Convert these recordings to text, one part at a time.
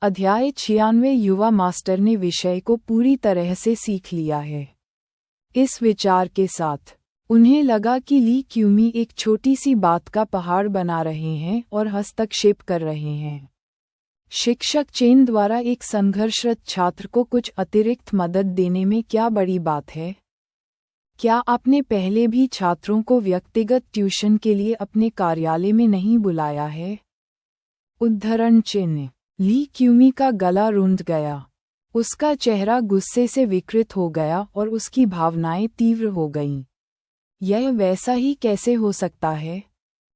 अध्याय 96। युवा मास्टर ने विषय को पूरी तरह से सीख लिया है। इस विचार के साथ उन्हें लगा कि ली क्यूमी एक छोटी सी बात का पहाड़ बना रहे हैं और हस्तक्षेप कर रहे हैं। शिक्षक चेन द्वारा एक संघर्षरत छात्र को कुछ अतिरिक्त मदद देने में क्या बड़ी बात है? क्या आपने पहले भी छात्रों को व्यक्तिगत ट्यूशन के लिए अपने कार्यालय में नहीं बुलाया है? उद्धरण चिन्ह। ली क्यूमी का गला रुंध गया। उसका चेहरा गुस्से से विकृत हो गया और उसकी भावनाएं तीव्र हो गईं। यह वैसा ही कैसे हो सकता है?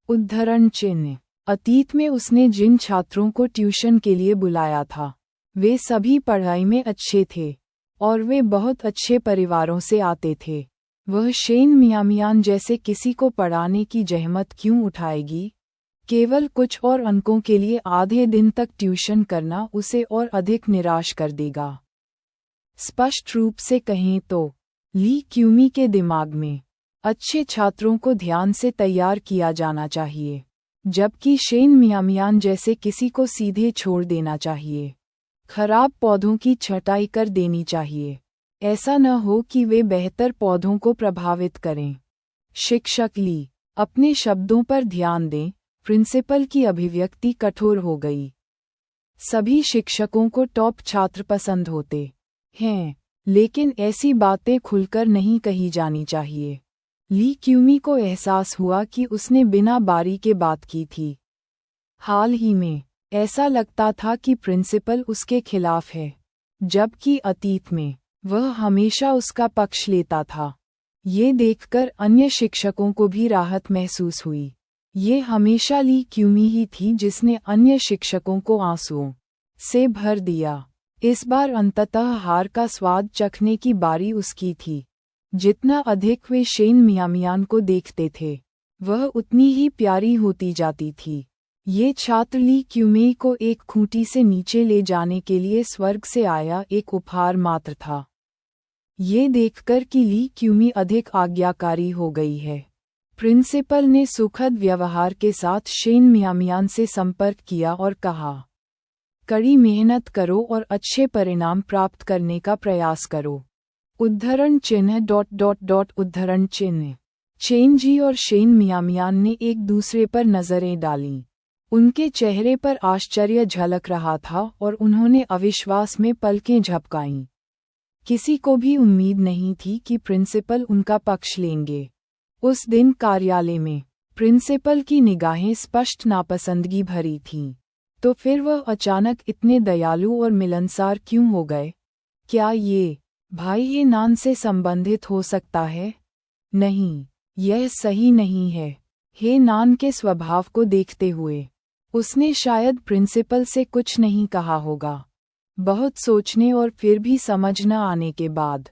उद्धरण चिन्ह। अतीत में उसने जिन छात्रों को ट्यूशन के लिए बुलाया था, वे सभी पढ़ाई में अच्छे थे और वे बहुत अच्छे परिवारों से आते थे। वह शेन मियामियान जैसे किसी को पढ़ाने की जहमत क्यों उठाएगी? केवल कुछ और अंकों के लिए आधे दिन तक ट्यूशन करना उसे और अधिक निराश कर देगा। स्पष्ट रूप से कहें तो ली क्यूमी के दिमाग में अच्छे छात्रों को ध्यान से तैयार किया जाना चाहिए, जबकि शेन मियामियान जैसे किसी को सीधे छोड़ देना चाहिए। खराब पौधों की छटाई कर देनी चाहिए। ऐसा न हो कि वे बेहतर पौधों को प्रभावित करें। शिक्षक ली, अपने शब्दों पर ध्यान दें। प्रिंसिपल की अभिव्यक्ति कठोर हो गई। सभी शिक्षकों को टॉप छात्र पसंद होते हैं, लेकिन ऐसी बातें खुलकर नहीं कही जानी चाहिए। ली क्यूमी को एहसास हुआ कि उसने बिना बारी के बात की थी। हाल ही में ऐसा लगता था कि प्रिंसिपल उसके खिलाफ है, जबकि अतीत में वह हमेशा उसका पक्ष लेता था। ये देखकर अन्य शिक्षकों को भी राहत महसूस हुई। ये हमेशा ली क्यूमी ही थी जिसने अन्य शिक्षकों को आंसुओं से भर दिया। इस बार अंततः हार का स्वाद चखने की बारी उसकी थी। जितना अधिक वे शेन मियामियान को देखते थे, वह उतनी ही प्यारी होती जाती थी। ये छात्र ली क्यूमी को एक खूंटी से नीचे ले जाने के लिए स्वर्ग से आया एक उपहार मात्र था। ये देखकर कि ली क्यूमी अधिक आज्ञाकारी हो गई है, प्रिंसिपल ने सुखद व्यवहार के साथ शेन मियामियान से संपर्क किया और कहा, कड़ी मेहनत करो और अच्छे परिणाम प्राप्त करने का प्रयास करो। उद्धरण चिन्ह उद्धरण चिन्ह। चेन जी और शेन मियामियान ने एक दूसरे पर नजरें डालीं। उनके चेहरे पर आश्चर्य झलक रहा था और उन्होंने अविश्वास में पलकें झपकाईं। किसी को भी उम्मीद नहीं थी कि प्रिंसिपल उनका पक्ष लेंगे। उस दिन कार्यालय में प्रिंसिपल की निगाहें स्पष्ट नापसंदगी भरी थीं। तो फिर वह अचानक इतने दयालु और मिलनसार क्यों हो गए? क्या ये भाई हे नान से संबंधित हो सकता है? नहीं, यह सही नहीं है। हे नान के स्वभाव को देखते हुए उसने शायद प्रिंसिपल से कुछ नहीं कहा होगा। बहुत सोचने और फिर भी समझ न आने के बाद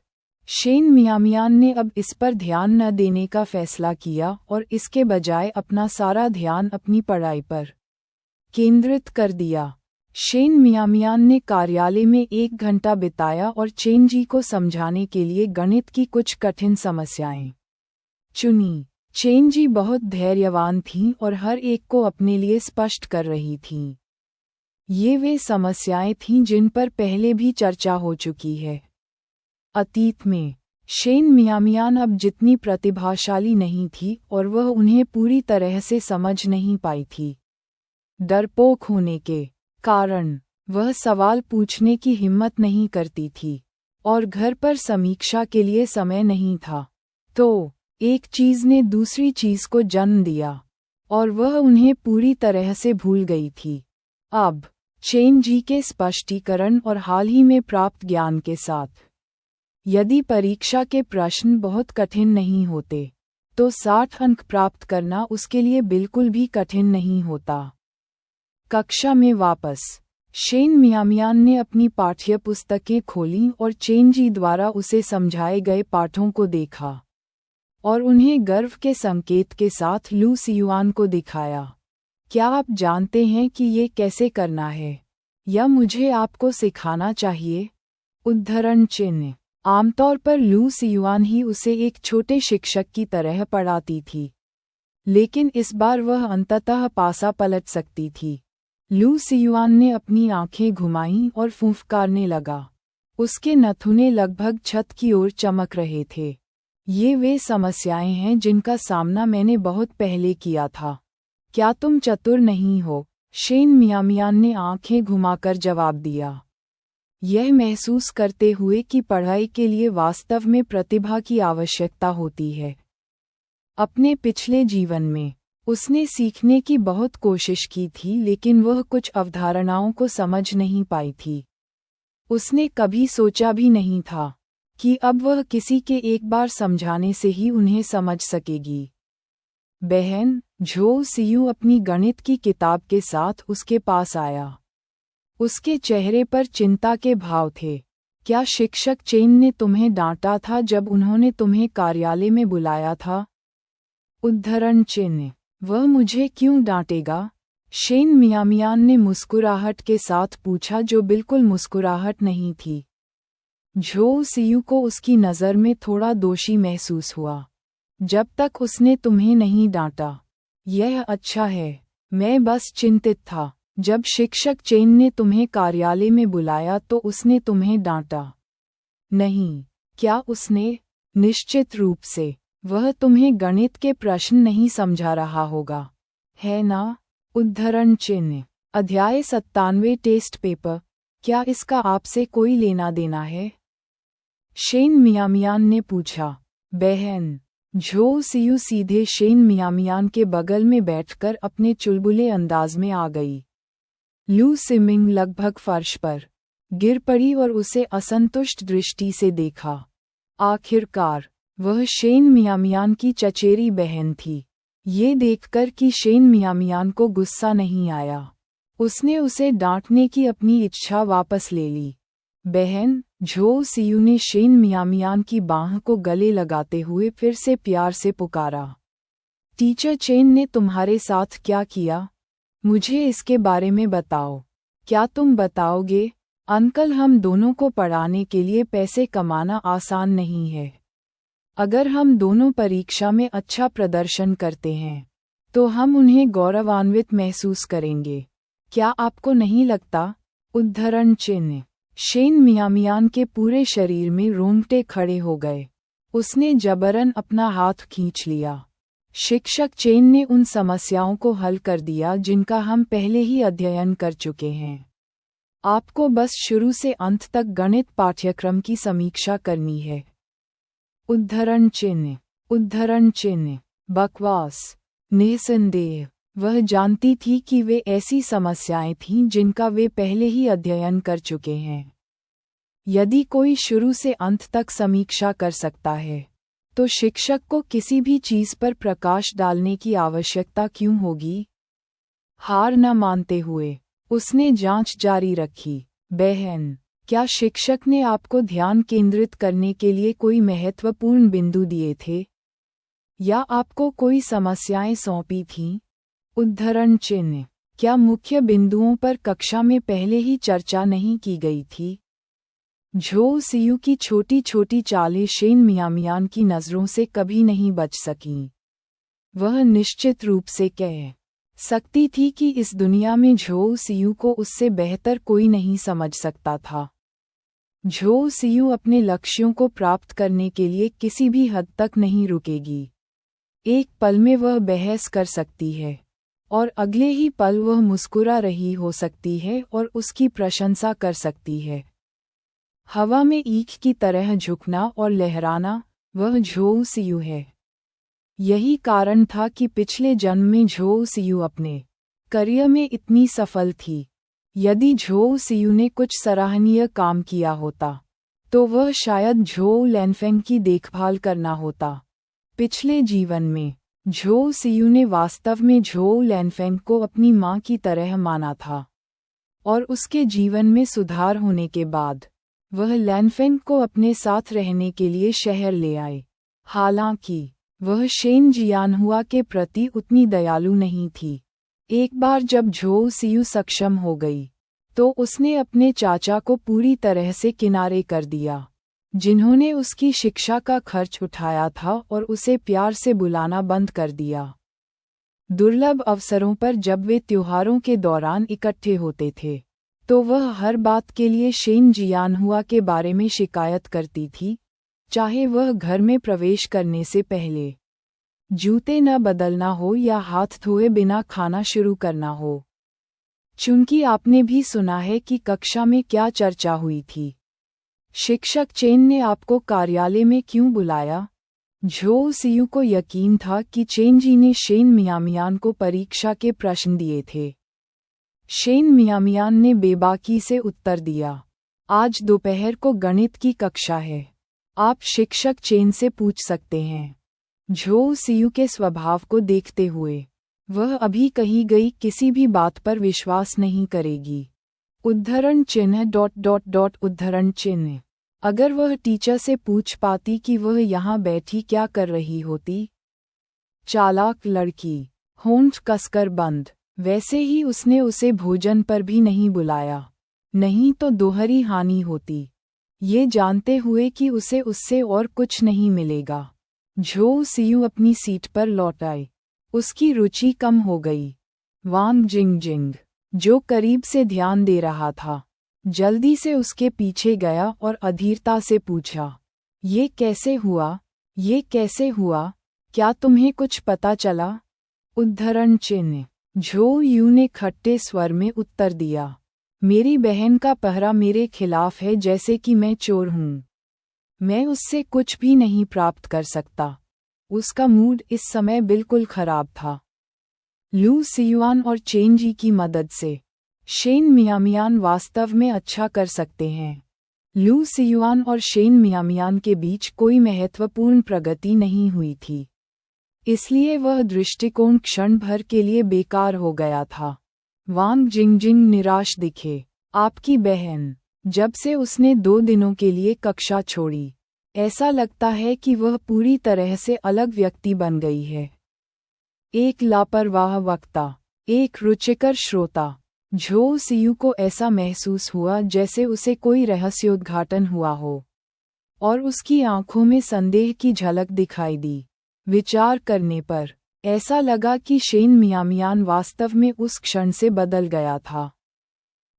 शेन मियामियान ने अब इस पर ध्यान न देने का फैसला किया और इसके बजाय अपना सारा ध्यान अपनी पढ़ाई पर केंद्रित कर दिया। शेन मियामियान ने कार्यालय में 1 घंटा बिताया और चेन जी को समझाने के लिए गणित की कुछ कठिन समस्याएं चुनी। चेन जी बहुत धैर्यवान थीं और हर एक को अपने लिए स्पष्ट कर रही थीं। ये वे समस्याएं थीं जिन पर पहले भी चर्चा हो चुकी है। अतीत में शेन मियामियान अब जितनी प्रतिभाशाली नहीं थी और वह उन्हें पूरी तरह से समझ नहीं पाई थी। डरपोक होने के कारण वह सवाल पूछने की हिम्मत नहीं करती थी और घर पर समीक्षा के लिए समय नहीं था। तो एक चीज ने दूसरी चीज को जन्म दिया और वह उन्हें पूरी तरह से भूल गई थी। अब चेन जी के स्पष्टीकरण और हाल ही में प्राप्त ज्ञान के साथ, यदि परीक्षा के प्रश्न बहुत कठिन नहीं होते, तो 60 अंक प्राप्त करना उसके लिए बिल्कुल भी कठिन नहीं होता। कक्षा में वापस शेन मियामियान ने अपनी पाठ्यपुस्तकें खोलीं और चेन जी द्वारा उसे समझाए गए पाठों को देखा और उन्हें गर्व के संकेत के साथ लू सियुआन को दिखाया। क्या आप जानते हैं कि ये कैसे करना है, या मुझे आपको सिखाना चाहिए? उद्धरण चिन्ह। आमतौर पर लू सियुआन ही उसे एक छोटे शिक्षक की तरह पढ़ाती थी, लेकिन इस बार वह अंततः पासा पलट सकती थी। लू सियुआन ने अपनी आंखें घुमाईं और फूंफकारने लगा। उसके नथुने लगभग छत की ओर चमक रहे थे। ये वे समस्याएं हैं जिनका सामना मैंने बहुत पहले किया था। क्या तुम चतुर नहीं हो? शेन मियामियान ने आंखें घुमाकर जवाब दिया, यह महसूस करते हुए कि पढ़ाई के लिए वास्तव में प्रतिभा की आवश्यकता होती है। अपने पिछले जीवन में उसने सीखने की बहुत कोशिश की थी, लेकिन वह कुछ अवधारणाओं को समझ नहीं पाई थी। उसने कभी सोचा भी नहीं था कि अब वह किसी के एक बार समझाने से ही उन्हें समझ सकेगी। बहन, झो सियू अपनी गणित की किताब के साथ उसके पास आया। उसके चेहरे पर चिंता के भाव थे। क्या शिक्षक चेन ने तुम्हें डांटा था जब उन्होंने तुम्हें कार्यालय में बुलाया था? उद्धरण चिन्ह, वह मुझे क्यों डांटेगा? शेन मियामियान ने मुस्कुराहट के साथ पूछा, जो बिल्कुल मुस्कुराहट नहीं थी। झो सियू को उसकी नज़र में थोड़ा दोषी महसूस हुआ। जब तक उसने तुम्हें नहीं डांटा, यह अच्छा है। मैं बस चिंतित था। जब शिक्षक चेन ने तुम्हें कार्यालय में बुलाया तो उसने तुम्हें डांटा नहीं, क्या उसने? निश्चित रूप से। वह तुम्हें गणित के प्रश्न नहीं समझा रहा होगा, है ना? उद्धरण चिन्ह, अध्याय 97 टेस्ट पेपर। क्या इसका आपसे कोई लेना देना है? शेन मियामियान ने पूछा। बहन, झो सियू सीधे शेन मियामियान के बगल में बैठकर अपने चुलबुले अंदाज में आ गई। लू सिमिंग लगभग फर्श पर गिर पड़ी और उसे असंतुष्ट दृष्टि से देखा। आखिरकार वह शेन मियामियान की चचेरी बहन थी। ये देखकर कि शेन मियामियान को गुस्सा नहीं आया, उसने उसे डांटने की अपनी इच्छा वापस ले ली। बहन, झो सियू ने शेन मियामियान की बाह को गले लगाते हुए फिर से प्यार से पुकारा। टीचर चेन ने तुम्हारे साथ क्या किया? मुझे इसके बारे में बताओ। क्या तुम बताओगे? अंकल, हम दोनों को पढ़ाने के लिए पैसे कमाना आसान नहीं है। अगर हम दोनों परीक्षा में अच्छा प्रदर्शन करते हैं तो हम उन्हें गौरवान्वित महसूस करेंगे। क्या आपको नहीं लगता? उद्धरण चिन्ह, शेन मियामियान के पूरे शरीर में रोंगटे खड़े हो गए। उसने जबरन अपना हाथ खींच लिया। शिक्षक चेन ने उन समस्याओं को हल कर दिया जिनका हम पहले ही अध्ययन कर चुके हैं। आपको बस शुरू से अंत तक गणित पाठ्यक्रम की समीक्षा करनी है। उद्धरण चिन्ह, बकवास। निस्संदेह वह जानती थी कि वे ऐसी समस्याएं थीं जिनका वे पहले ही अध्ययन कर चुके हैं। यदि कोई शुरू से अंत तक समीक्षा कर सकता है तो शिक्षक को किसी भी चीज़ पर प्रकाश डालने की आवश्यकता क्यों होगी? हार न मानते हुए उसने जांच जारी रखी। बहन, क्या शिक्षक ने आपको ध्यान केंद्रित करने के लिए कोई महत्वपूर्ण बिंदु दिए थे या आपको कोई समस्याएं सौंपी थीं? उद्धरण चिन्ह, क्या मुख्य बिंदुओं पर कक्षा में पहले ही चर्चा नहीं की गई थी? झो सियू की छोटी छोटी चालें शेन मियामियान की नज़रों से कभी नहीं बच सकीं। वह निश्चित रूप से कह सकती थी कि इस दुनिया में झो सियू को उससे बेहतर कोई नहीं समझ सकता था। झो सियू अपने लक्ष्यों को प्राप्त करने के लिए किसी भी हद तक नहीं रुकेगी। एक पल में वह बहस कर सकती है और अगले ही पल वह मुस्कुरा रही हो सकती है और उसकी प्रशंसा कर सकती है। हवा में ईख की तरह झुकना और लहराना, वह झो सियू है। यही कारण था कि पिछले जन्म में झो सियू अपने करियर में इतनी सफल थी। यदि झो सियू ने कुछ सराहनीय काम किया होता तो वह शायद झो लैनफेंग की देखभाल करना होता। पिछले जीवन में झो सियू ने वास्तव में झो लैनफेंग को अपनी मां की तरह माना था और उसके जीवन में सुधार होने के बाद वह लैनफेंग को अपने साथ रहने के लिए शहर ले आए। हालांकि वह शेन जियानहुआ के प्रति उतनी दयालु नहीं थी। एक बार जब झो सियू सक्षम हो गई तो उसने अपने चाचा को पूरी तरह से किनारे कर दिया, जिन्होंने उसकी शिक्षा का खर्च उठाया था, और उसे प्यार से बुलाना बंद कर दिया। दुर्लभ अवसरों पर जब वे त्योहारों के दौरान इकट्ठे होते थे, तो वह हर बात के लिए शेन जियानहुआ के बारे में शिकायत करती थी, चाहे वह घर में प्रवेश करने से पहले जूते न बदलना हो या हाथ धोए बिना खाना शुरू करना हो। चूंकि आपने भी सुना है कि कक्षा में क्या चर्चा हुई थी। शिक्षक चेन ने आपको कार्यालय में क्यों बुलाया? झो सियू को यकीन था कि चेन जी ने शेन मियामियान को परीक्षा के प्रश्न दिए थे। शेन मियामियान ने बेबाकी से उत्तर दिया, आज दोपहर को गणित की कक्षा है, आप शिक्षक चेन से पूछ सकते हैं। झो सियू के स्वभाव को देखते हुए वह अभी कही गई किसी भी बात पर विश्वास नहीं करेगी। उद्धरण चिन्ह उद्धरण चिन्ह। अगर वह टीचर से पूछ पाती कि वह यहाँ बैठी क्या कर रही होती। चालाक लड़की, होंठ कसकर बंद। वैसे ही उसने उसे भोजन पर भी नहीं बुलाया, नहीं तो दोहरी हानि होती, ये जानते हुए कि उसे उससे और कुछ नहीं मिलेगा। झो सियू अपनी सीट पर लौट आई। उसकी रुचि कम हो गई। वांग जिंगजिंग, जो करीब से ध्यान दे रहा था, जल्दी से उसके पीछे गया और अधीरता से पूछा, ये कैसे हुआ? ये कैसे हुआ? क्या तुम्हें कुछ पता चला? उद्धरण चिन्ह। झो यू ने खट्टे स्वर में उत्तर दिया, मेरी बहन का पहरा मेरे खिलाफ है, जैसे कि मैं चोर हूँ। मैं उससे कुछ भी नहीं प्राप्त कर सकता। उसका मूड इस समय बिल्कुल खराब था। लू सियुआन और चेन जी की मदद से शेन मियामियान वास्तव में अच्छा कर सकते हैं। लू सियुआन और शेन मियामियान के बीच कोई महत्वपूर्ण प्रगति नहीं हुई थी, इसलिए वह दृष्टिकोण क्षण भर के लिए बेकार हो गया था। वांग जिंगजिंग निराश दिखे। आपकी बहन, जब से उसने 2 दिनों के लिए कक्षा छोड़ी, ऐसा लगता है कि वह पूरी तरह से अलग व्यक्ति बन गई है। एक लापरवाह वक्ता, एक रुचिकर श्रोता। झो सियू को ऐसा महसूस हुआ जैसे उसे कोई रहस्योद्घाटन हुआ हो, और उसकी आंखों में संदेह की झलक दिखाई दी। विचार करने पर ऐसा लगा कि शेन मियामियान वास्तव में उस क्षण से बदल गया था।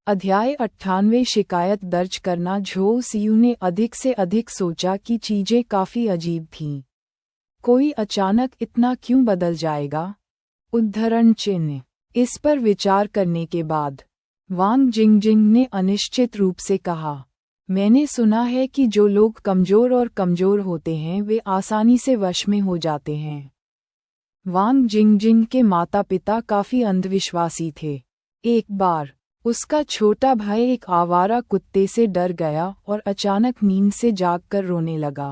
अध्याय 98 शिकायत दर्ज करना। झो सियू ने अधिक से अधिक सोचा कि चीजें काफी अजीब थीं। कोई अचानक इतना क्यों बदल जाएगा? उद्धरण चिन्ह। इस पर विचार करने के बाद वांग जिंगजिंग ने अनिश्चित रूप से कहा, मैंने सुना है कि जो लोग कमजोर और कमजोर होते हैं वे आसानी से वश में हो जाते हैं। वांग जिंगजिंग के माता पिता काफी अंधविश्वासी थे। एक बार उसका छोटा भाई एक आवारा कुत्ते से डर गया और अचानक नींद से जागकर रोने लगा।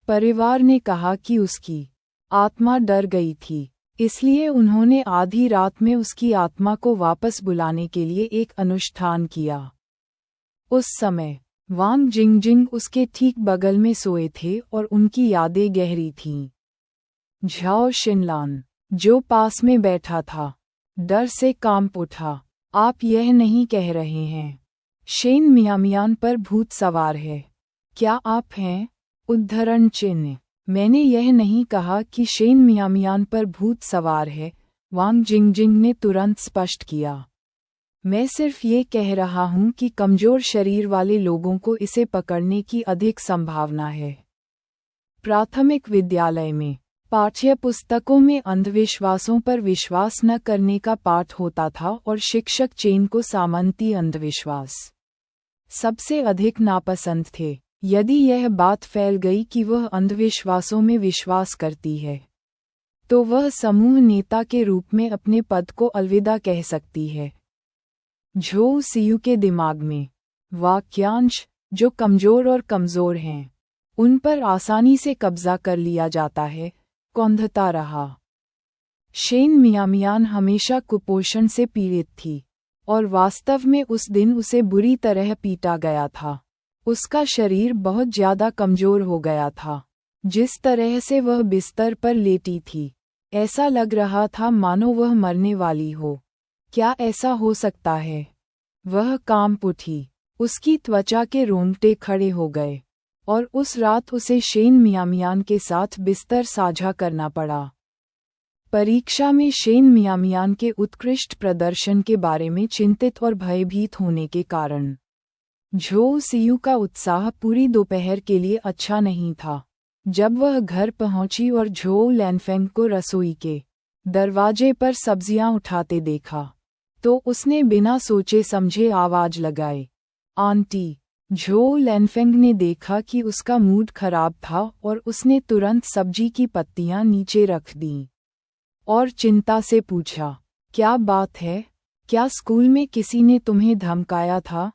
परिवार ने कहा कि उसकी आत्मा डर गई थी, इसलिए उन्होंने आधी रात में उसकी आत्मा को वापस बुलाने के लिए एक अनुष्ठान किया। उस समय वांग जिंगजिंग उसके ठीक बगल में सोए थे और उनकी यादें गहरी थीं। झाओ शिनलान, जो पास में बैठा था, डर से कांप उठा। आप यह नहीं कह रहे हैं शेन मियामियान पर भूत सवार है? क्या आप हैं? उद्धरण चिन्ह। मैंने यह नहीं कहा कि शेन मियामियान पर भूत सवार है, वांग जिंगजिंग ने तुरंत स्पष्ट किया। मैं सिर्फ ये कह रहा हूँ कि कमजोर शरीर वाले लोगों को इसे पकड़ने की अधिक संभावना है। प्राथमिक विद्यालय में पाठ्य पुस्तकों में अंधविश्वासों पर विश्वास न करने का पाठ होता था और शिक्षक चेन को सामंती अंधविश्वास सबसे अधिक नापसंद थे। यदि यह बात फैल गई कि वह अंधविश्वासों में विश्वास करती है, तो वह समूह नेता के रूप में अपने पद को अलविदा कह सकती है। झो सियू के दिमाग में वाक्यांश जो कमजोर और कमजोर हैं, उन पर आसानी से कब्जा कर लिया जाता है, कौंधता रहा। शेन मियामियान हमेशा कुपोषण से पीड़ित थी, और वास्तव में उस दिन उसे बुरी तरह पीटा गया था। उसका शरीर बहुत ज्यादा कमजोर हो गया था। जिस तरह से वह बिस्तर पर लेटी थी, ऐसा लग रहा था मानो वह मरने वाली हो। क्या ऐसा हो सकता है? वह कांप उठी। उसकी त्वचा के रोंगटे खड़े हो गए, और उस रात उसे शेन मियामियान के साथ बिस्तर साझा करना पड़ा। परीक्षा में शेन मियामियान के उत्कृष्ट प्रदर्शन के बारे में चिंतित और भयभीत होने के कारण झो सियू का उत्साह पूरी दोपहर के लिए अच्छा नहीं था। जब वह घर पहुंची और झो लैनफेंग को रसोई के दरवाजे पर सब्जियां उठाते देखा तो उसने बिना सोचे समझे आवाज लगाई, आंटी। झो लैनफेंग ने देखा कि उसका मूड खराब था और उसने तुरंत सब्जी की पत्तियां नीचे रख दीं और चिंता से पूछा, क्या बात है? क्या स्कूल में किसी ने तुम्हें धमकाया था?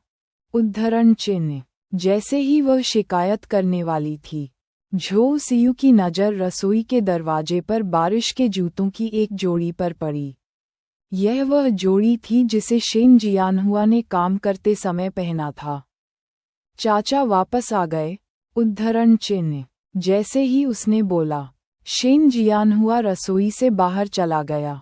उद्धरण चिन्ह। जैसे ही वह शिकायत करने वाली थी, झो सियू की नज़र रसोई के दरवाजे पर बारिश के जूतों की एक जोड़ी पर पड़ी। यह वह जोड़ी थी जिसे शेन जियानहुआ ने काम करते समय पहना था। चाचा वापस आ गए? उद्धरण चिन्ह। जैसे ही उसने बोला, शेन जियानहुआ रसोई से बाहर चला गया।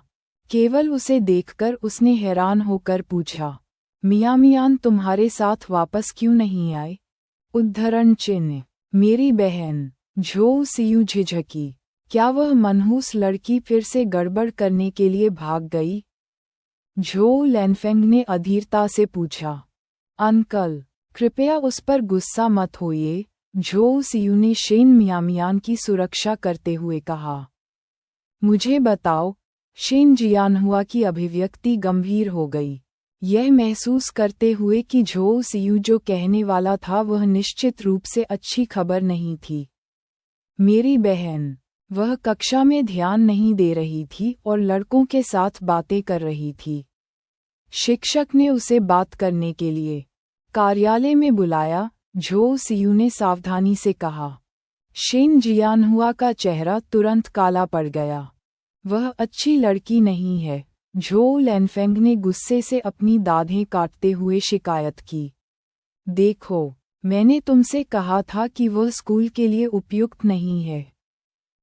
केवल उसे देखकर उसने हैरान होकर पूछा, मियामियान तुम्हारे साथ वापस क्यों नहीं आए? उद्धरण चिन्ह। मेरी बहन। झो सियू झिझकी। क्या वह मनहूस लड़की फिर से गड़बड़ करने के लिए भाग गई? झो लैनफेंग ने अधीरता से पूछा। अंकल, कृपया उस पर गुस्सा मत होइए, झो सियू ने शेन मियामियान की सुरक्षा करते हुए कहा। मुझे बताओ। शेन जियानहुआ की अभिव्यक्ति गंभीर हो गई, यह महसूस करते हुए कि झो सियू जो कहने वाला था वह निश्चित रूप से अच्छी खबर नहीं थी। मेरी बहन। वह कक्षा में ध्यान नहीं दे रही थी और लड़कों के साथ बातें कर रही थी। शिक्षक ने उसे बात करने के लिए कार्यालय में बुलाया, झो सियू ने सावधानी से कहा। शेन जियानहुआ का चेहरा तुरंत काला पड़ गया। वह अच्छी लड़की नहीं है, झो लैनफेंग ने गुस्से से अपनी दाढ़ें काटते हुए शिकायत की। देखो, मैंने तुमसे कहा था कि वह स्कूल के लिए उपयुक्त नहीं है,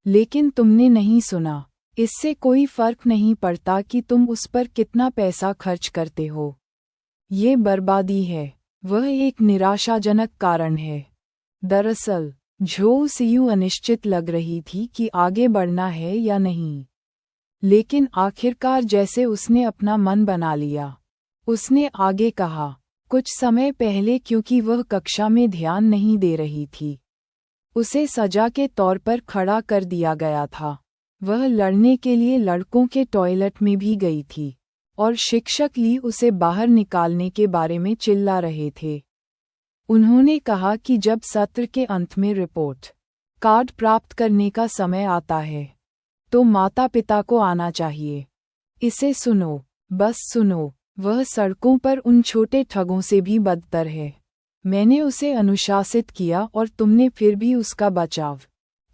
लेकिन तुमने नहीं सुना। इससे कोई फर्क नहीं पड़ता कि तुम उस पर कितना पैसा खर्च करते हो। ये बर्बादी है। वह एक निराशाजनक कारण है। दरअसल, झो सियू अनिश्चित लग रही थी कि आगे बढ़ना है या नहीं, लेकिन आखिरकार जैसे उसने अपना मन बना लिया, उसने आगे कहा। कुछ समय पहले क्योंकि वह कक्षा में ध्यान नहीं दे रही थी, उसे सजा के तौर पर खड़ा कर दिया गया था। वह लड़ने के लिए लड़कों के टॉयलेट में भी गई थी और शिक्षक ली उसे बाहर निकालने के बारे में चिल्ला रहे थे। उन्होंने कहा कि जब सत्र के अंत में रिपोर्ट कार्ड प्राप्त करने का समय आता है तो माता पिता को आना चाहिए। इसे सुनो, बस सुनो। वह सड़कों पर उन छोटे ठगों से भी बदतर है। मैंने उसे अनुशासित किया और तुमने फिर भी उसका बचाव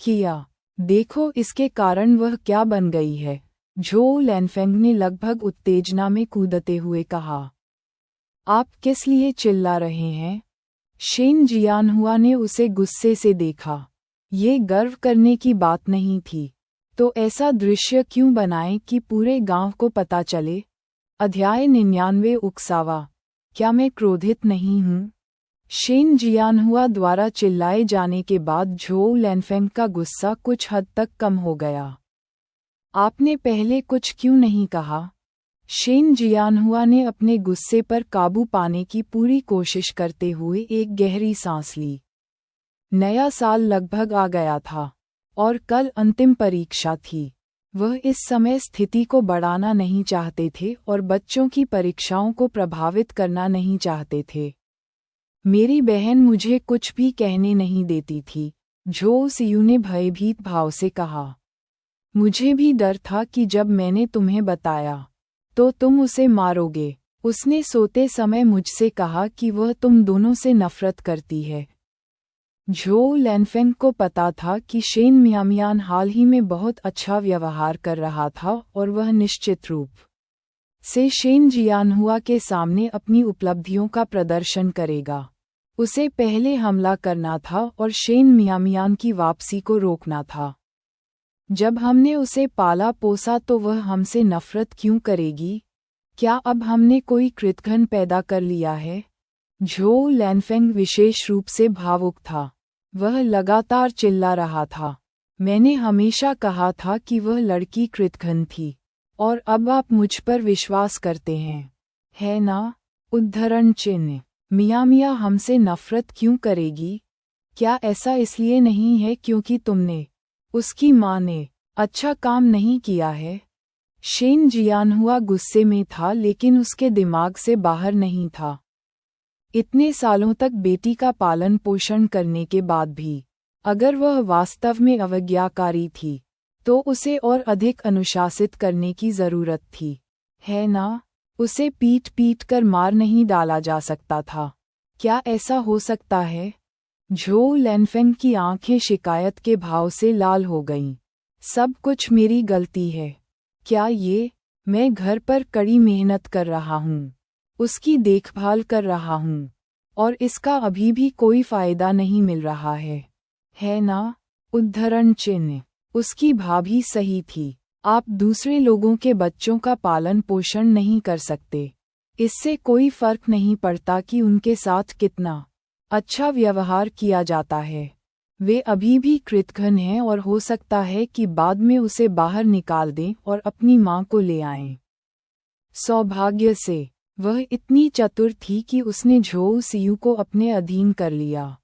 किया। देखो इसके कारण वह क्या बन गई है, झो लैनफेंग ने लगभग उत्तेजना में कूदते हुए कहा। आप किस लिए चिल्ला रहे हैं? शेन जियानहुआ ने उसे गुस्से से देखा। ये गर्व करने की बात नहीं थी, तो ऐसा दृश्य क्यों बनाएं कि पूरे गांव को पता चले? अध्याय 99 उकसावा। क्या मैं क्रोधित नहीं हूँ? शेन जियानहुआ द्वारा चिल्लाए जाने के बाद झो लैनफेंग का गुस्सा कुछ हद तक कम हो गया। आपने पहले कुछ क्यों नहीं कहा? शेन जियानहुआ ने अपने गुस्से पर काबू पाने की पूरी कोशिश करते हुए एक गहरी सांस ली। नया साल लगभग आ गया था और कल अंतिम परीक्षा थी। वह इस समय स्थिति को बढ़ाना नहीं चाहते थे और बच्चों की परीक्षाओं को प्रभावित करना नहीं चाहते थे। मेरी बहन मुझे कुछ भी कहने नहीं देती थी, झो सियू ने भयभीत भाव से कहा। मुझे भी डर था कि जब मैंने तुम्हें बताया तो तुम उसे मारोगे। उसने सोते समय मुझसे कहा कि वह तुम दोनों से नफरत करती है। झो लैनफेंग को पता था कि शेन मियामियान हाल ही में बहुत अच्छा व्यवहार कर रहा था और वह निश्चित रूप से शेन जियानहुआ के सामने अपनी उपलब्धियों का प्रदर्शन करेगा। उसे पहले हमला करना था और शेन मियामियान की वापसी को रोकना था। जब हमने उसे पाला पोसा तो वह हमसे नफरत क्यों करेगी? क्या अब हमने कोई कृतघ्न पैदा कर लिया है? झो लैनफेंग विशेष रूप से भावुक था। वह लगातार चिल्ला रहा था। मैंने हमेशा कहा था कि वह लड़की कृतघ्न थी, और अब आप मुझ पर विश्वास करते हैं, है ना? उद्धरण चिन्ह। मियाँ हमसे नफरत क्यों करेगी? क्या ऐसा इसलिए नहीं है क्योंकि तुमने, उसकी माँ ने, अच्छा काम नहीं किया है? शेन जियानहुआ गुस्से में था लेकिन उसके दिमाग से बाहर नहीं था। इतने सालों तक बेटी का पालन पोषण करने के बाद भी अगर वह वास्तव में अवज्ञाकारी थी तो उसे और अधिक अनुशासित करने की जरूरत थी, है ना? उसे पीट पीट कर मार नहीं डाला जा सकता था। क्या ऐसा हो सकता है? झो लैनफेंग की आंखें शिकायत के भाव से लाल हो गईं। सब कुछ मेरी गलती है। क्या मैं घर पर कड़ी मेहनत कर रहा हूँ, उसकी देखभाल कर रहा हूँ, और इसका अभी भी कोई फायदा नहीं मिल रहा है ना? उद्धरण चिन्ह। उसकी भाभी सही थी। आप दूसरे लोगों के बच्चों का पालन पोषण नहीं कर सकते। इससे कोई फर्क नहीं पड़ता कि उनके साथ कितना अच्छा व्यवहार किया जाता है। वे अभी भी कृतघ्न हैं और हो सकता है कि बाद में उसे बाहर निकाल दें और अपनी मां को ले आएं। सौभाग्य से वह इतनी चतुर थी कि उसने झो सियू को अपने अधीन कर लिया।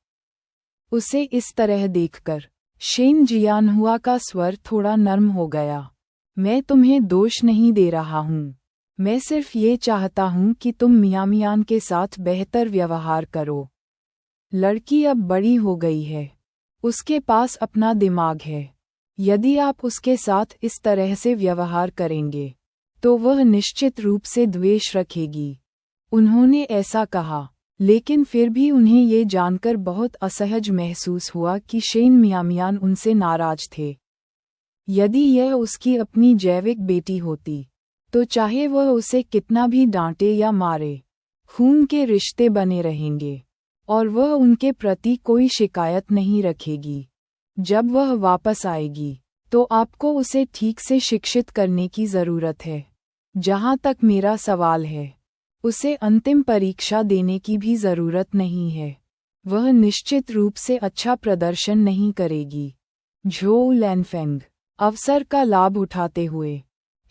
उसे इस तरह देखकर शेन जियानहुआ का स्वर थोड़ा नर्म हो गया। मैं तुम्हें दोष नहीं दे रहा हूँ। मैं सिर्फ ये चाहता हूँ कि तुम मियाँ के साथ बेहतर व्यवहार करो। लड़की अब बड़ी हो गई है, उसके पास अपना दिमाग है। यदि आप उसके साथ इस तरह से व्यवहार करेंगे तो वह निश्चित रूप से द्वेष रखेगी। उन्होंने ऐसा कहा, लेकिन फिर भी उन्हें ये जानकर बहुत असहज महसूस हुआ कि शेन मियाँ उनसे नाराज थे। यदि यह उसकी अपनी जैविक बेटी होती तो चाहे वह उसे कितना भी डांटे या मारे, खून के रिश्ते बने रहेंगे और वह उनके प्रति कोई शिकायत नहीं रखेगी। जब वह वापस आएगी तो आपको उसे ठीक से शिक्षित करने की ज़रूरत है। जहाँ तक मेरा सवाल है, उसे अंतिम परीक्षा देने की भी ज़रूरत नहीं है। वह निश्चित रूप से अच्छा प्रदर्शन नहीं करेगी। झो लैनफेंग। अवसर का लाभ उठाते हुए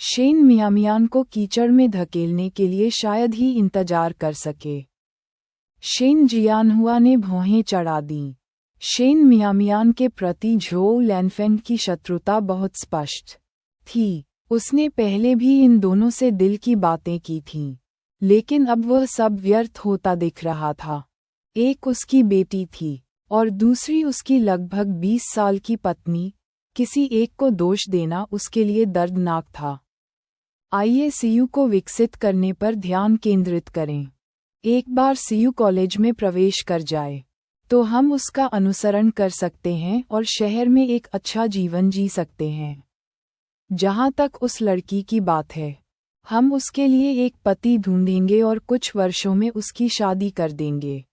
शेन मियाँ को कीचड़ में धकेलने के लिए शायद ही इंतजार कर सके। शेन जियानहुआ ने भौहें चढ़ा दीं। शेन मियाँ के प्रति झो लैनफेंग की शत्रुता बहुत स्पष्ट थी। उसने पहले भी इन दोनों से दिल की बातें की थीं, लेकिन अब वह सब व्यर्थ होता दिख रहा था। एक उसकी बेटी थी और दूसरी उसकी लगभग 20 साल की पत्नी। किसी एक को दोष देना उसके लिए दर्दनाक था। आइए सीयू को विकसित करने पर ध्यान केंद्रित करें। एक बार सीयू कॉलेज में प्रवेश कर जाए तो हम उसका अनुसरण कर सकते हैं और शहर में एक अच्छा जीवन जी सकते हैं। जहाँ तक उस लड़की की बात है, हम उसके लिए एक पति ढूंढेंगे और कुछ वर्षों में उसकी शादी कर देंगे।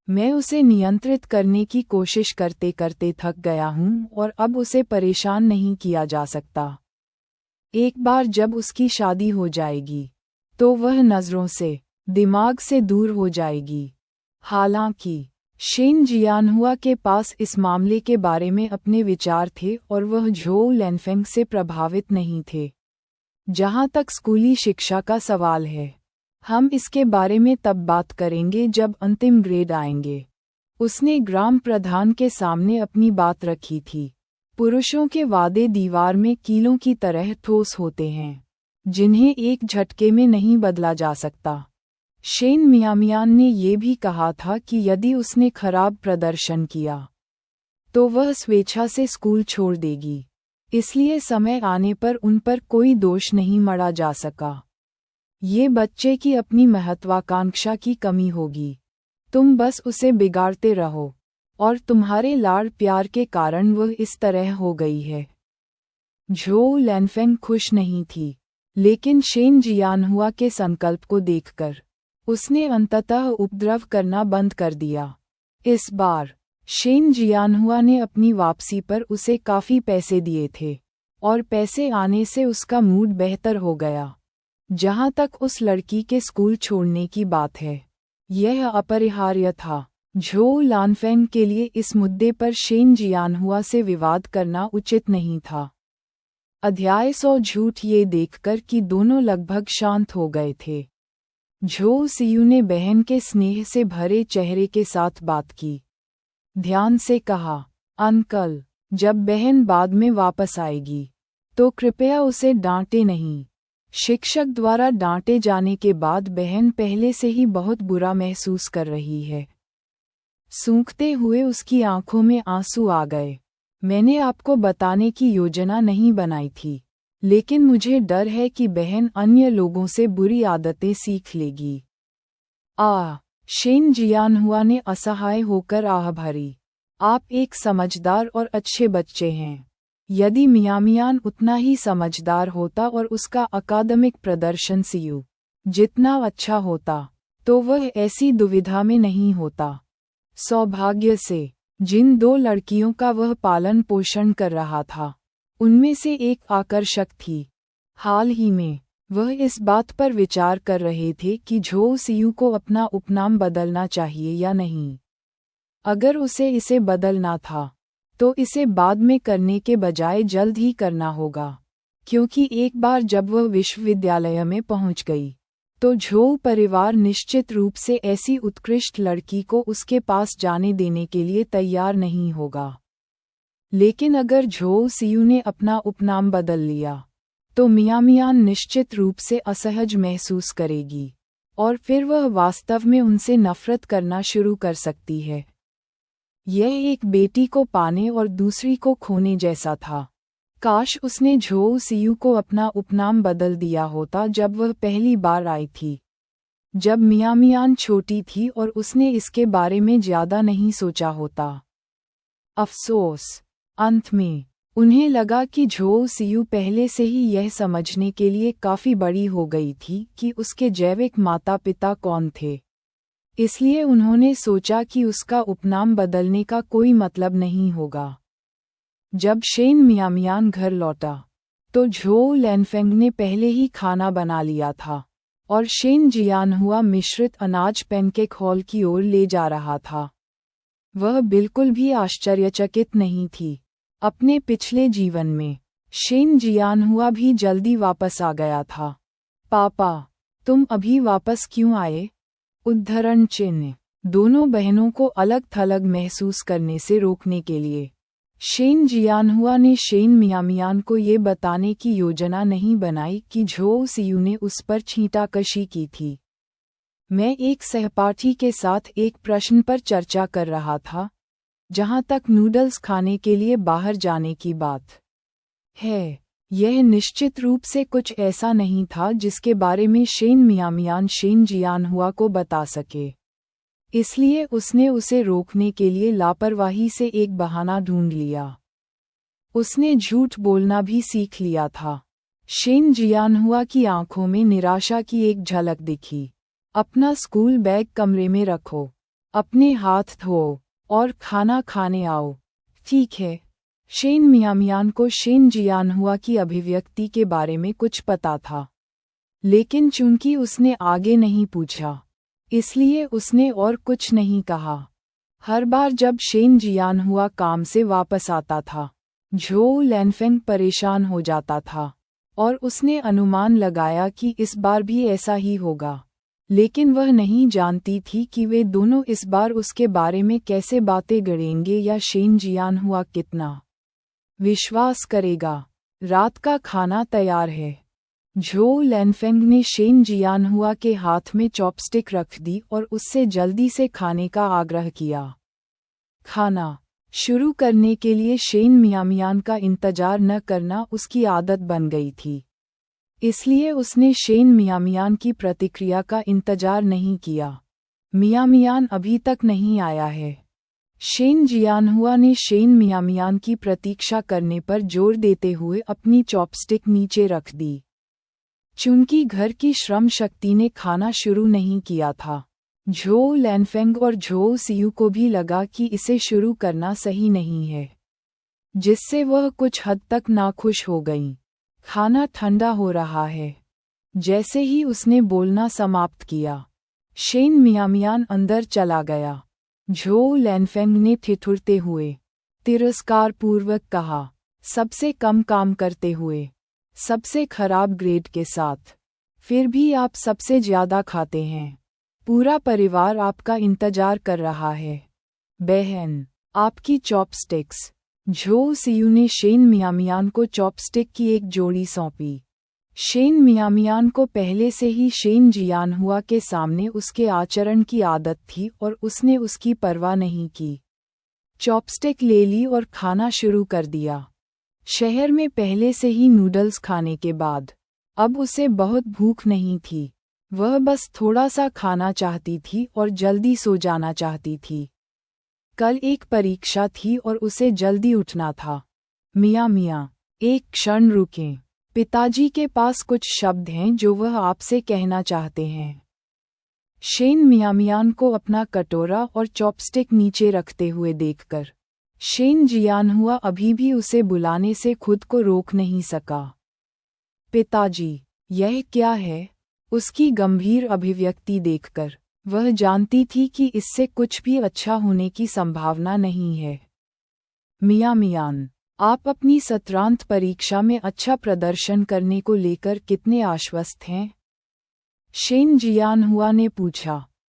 मैं उसे नियंत्रित करने की कोशिश करते करते थक गया हूँ और अब उसे परेशान नहीं किया जा सकता। एक बार जब उसकी शादी हो जाएगी तो वह नज़रों से, दिमाग से दूर हो जाएगी। हालांकि शेन जियानहुआ के पास इस मामले के बारे में अपने विचार थे और वह झो लैनफेंग से प्रभावित नहीं थे। जहाँ तक स्कूली शिक्षा का सवाल है, हम इसके बारे में तब बात करेंगे जब अंतिम ग्रेड आएंगे। उसने ग्राम प्रधान के सामने अपनी बात रखी थी। पुरुषों के वादे दीवार में कीलों की तरह ठोस होते हैं, जिन्हें एक झटके में नहीं बदला जा सकता। शेन मियाँ ने ये भी कहा था कि यदि उसने खराब प्रदर्शन किया तो वह स्वेच्छा से स्कूल छोड़ देगी, इसलिए समय आने पर उन पर कोई दोष नहीं मढ़ा जा सका। ये बच्चे की अपनी महत्वाकांक्षा की कमी होगी। तुम बस उसे बिगाड़ते रहो और तुम्हारे लाड़ प्यार के कारण वह इस तरह हो गई है। झो लैनफेंग खुश नहीं थी, लेकिन शेन जियानहुआ के संकल्प को देखकर उसने अंततः उपद्रव करना बंद कर दिया। इस बार शेन जियानहुआ ने अपनी वापसी पर उसे काफ़ी पैसे दिए थे और पैसे आने से उसका मूड बेहतर हो गया। जहाँ तक उस लड़की के स्कूल छोड़ने की बात है, यह अपरिहार्य था। झो लानफेंग के लिए इस मुद्दे पर शेन जियानहुआ से विवाद करना उचित नहीं था। अध्याय 100 झूठ ये देखकर कि दोनों लगभग शांत हो गए थे, झो सियू ने बहन के स्नेह से भरे चेहरे के साथ बात की। ध्यान से कहा, अंकल, जब बहन बाद में वापस आएगी तो कृपया उसे डांटे नहीं। शिक्षक द्वारा डांटे जाने के बाद बहन पहले से ही बहुत बुरा महसूस कर रही है। सूंघते हुए उसकी आंखों में आंसू आ गए। मैंने आपको बताने की योजना नहीं बनाई थी, लेकिन मुझे डर है कि बहन अन्य लोगों से बुरी आदतें सीख लेगी। शेन जियानहुआ ने असहाय होकर आह भरी। आप एक समझदार और अच्छे बच्चे हैं। यदि मियामियान उतना ही समझदार होता और उसका अकादमिक प्रदर्शन सियू जितना अच्छा होता तो वह ऐसी दुविधा में नहीं होता। सौभाग्य से जिन 2 लड़कियों का वह पालन पोषण कर रहा था उनमें से एक आकर्षक थी। हाल ही में वह इस बात पर विचार कर रहे थे कि झो सियू को अपना उपनाम बदलना चाहिए या नहीं। अगर उसे इसे बदलना था तो इसे बाद में करने के बजाय जल्द ही करना होगा, क्योंकि एक बार जब वह विश्वविद्यालय में पहुंच गई तो झो परिवार निश्चित रूप से ऐसी उत्कृष्ट लड़की को उसके पास जाने देने के लिए तैयार नहीं होगा। लेकिन अगर झो सियू ने अपना उपनाम बदल लिया तो मियामियान निश्चित रूप से असहज महसूस करेगी और फिर वह वास्तव में उनसे नफरत करना शुरू कर सकती है। यह एक बेटी को पाने और दूसरी को खोने जैसा था। काश उसने झो सियू को अपना उपनाम बदल दिया होता जब वह पहली बार आई थी, जब मियामियान छोटी थी और उसने इसके बारे में ज्यादा नहीं सोचा होता। अफसोस, अंत में उन्हें लगा कि झो सियू पहले से ही यह समझने के लिए काफी बड़ी हो गई थी कि उसके जैविक माता पिता कौन थे। इसलिए उन्होंने सोचा कि उसका उपनाम बदलने का कोई मतलब नहीं होगा। जब शेन मियामियान घर लौटा तो झो लैनफेंग ने पहले ही खाना बना लिया था और शेन जियानहुआ मिश्रित अनाज पैनकेक हॉल की ओर ले जा रहा था। वह बिल्कुल भी आश्चर्यचकित नहीं थी। अपने पिछले जीवन में शेन जियानहुआ भी जल्दी वापस आ गया था। पापा, तुम अभी वापस क्यों आए? उद्धरण चिन्ह। दोनों बहनों को अलग थलग महसूस करने से रोकने के लिए शेन जियानहुआ ने शेन मियामियान को ये बताने की योजना नहीं बनाई कि झो सियू ने उस पर छींटाकशी की थी। मैं एक सहपाठी के साथ एक प्रश्न पर चर्चा कर रहा था, जहां तक नूडल्स खाने के लिए बाहर जाने की बात है। यह निश्चित रूप से कुछ ऐसा नहीं था जिसके बारे में शेन मियामियान शेन जियानहुआ को बता सके। इसलिए उसने उसे रोकने के लिए लापरवाही से एक बहाना ढूंढ लिया। उसने झूठ बोलना भी सीख लिया था। शेन जियानहुआ की आंखों में निराशा की एक झलक दिखी। अपना स्कूल बैग कमरे में रखो, अपने हाथ धो और खाना खाने आओ। ठीक है। शेन मियामियान को शेन जियानहुआ की अभिव्यक्ति के बारे में कुछ पता था, लेकिन चूंकि उसने आगे नहीं पूछा, इसलिए उसने और कुछ नहीं कहा। हर बार जब शेन जियानहुआ काम से वापस आता था, झो लैनफेंग परेशान हो जाता था और उसने अनुमान लगाया कि इस बार भी ऐसा ही होगा, लेकिन वह नहीं जानती थी कि वे दोनों इस बार उसके बारे में कैसे बातें गढ़ेंगे या शेन जियानहुआ कितना विश्वास करेगा। रात का खाना तैयार है। झो लैनफेंग ने शेन जियानहुआ के हाथ में चॉपस्टिक रख दी और उससे जल्दी से खाने का आग्रह किया। खाना शुरू करने के लिए शेन मियामियान का इंतजार न करना उसकी आदत बन गई थी। इसलिए उसने शेन मियामियान की प्रतिक्रिया का इंतजार नहीं किया। मियामियान अभी तक नहीं आया है। शेन जियानहुआ ने शेन मियामियान की प्रतीक्षा करने पर जोर देते हुए अपनी चॉपस्टिक नीचे रख दी। चूंकि घर की श्रम शक्ति ने खाना शुरू नहीं किया था, झो लैनफेंग और झो सियू को भी लगा कि इसे शुरू करना सही नहीं है, जिससे वह कुछ हद तक नाखुश हो गईं। खाना ठंडा हो रहा है। जैसे ही उसने बोलना समाप्त किया, शेन मियामियान अंदर चला गया। झो लैनफेंग ने ठिठुरते हुए तिरस्कारपूर्वक कहा, सबसे कम काम करते हुए, सबसे खराब ग्रेड के साथ, फिर भी आप सबसे ज्यादा खाते हैं। पूरा परिवार आपका इंतजार कर रहा है। बहन, आपकी चॉपस्टिक्स। झो सियू ने शेन मियामियान को चॉपस्टिक की एक जोड़ी सौंपी। शेन मियामियान को पहले से ही शेन जियानहुआ के सामने उसके आचरण की आदत थी और उसने उसकी परवाह नहीं की। चॉपस्टिक ले ली और खाना शुरू कर दिया। शहर में पहले से ही नूडल्स खाने के बाद अब उसे बहुत भूख नहीं थी। वह बस थोड़ा सा खाना चाहती थी और जल्दी सो जाना चाहती थी। कल एक परीक्षा थी और उसे जल्दी उठना था। मियां, एक क्षण रुकें। पिताजी के पास कुछ शब्द हैं जो वह आपसे कहना चाहते हैं। शेन मियामियान को अपना कटोरा और चॉपस्टिक नीचे रखते हुए देखकर शेन जियानहुआ अभी भी उसे बुलाने से खुद को रोक नहीं सका। पिताजी, यह क्या है? उसकी गंभीर अभिव्यक्ति देखकर वह जानती थी कि इससे कुछ भी अच्छा होने की संभावना नहीं है। मियामियान, आप अपनी सत्रांत परीक्षा में अच्छा प्रदर्शन करने को लेकर कितने आश्वस्त हैं? शेन जियानहुआ ने पूछा।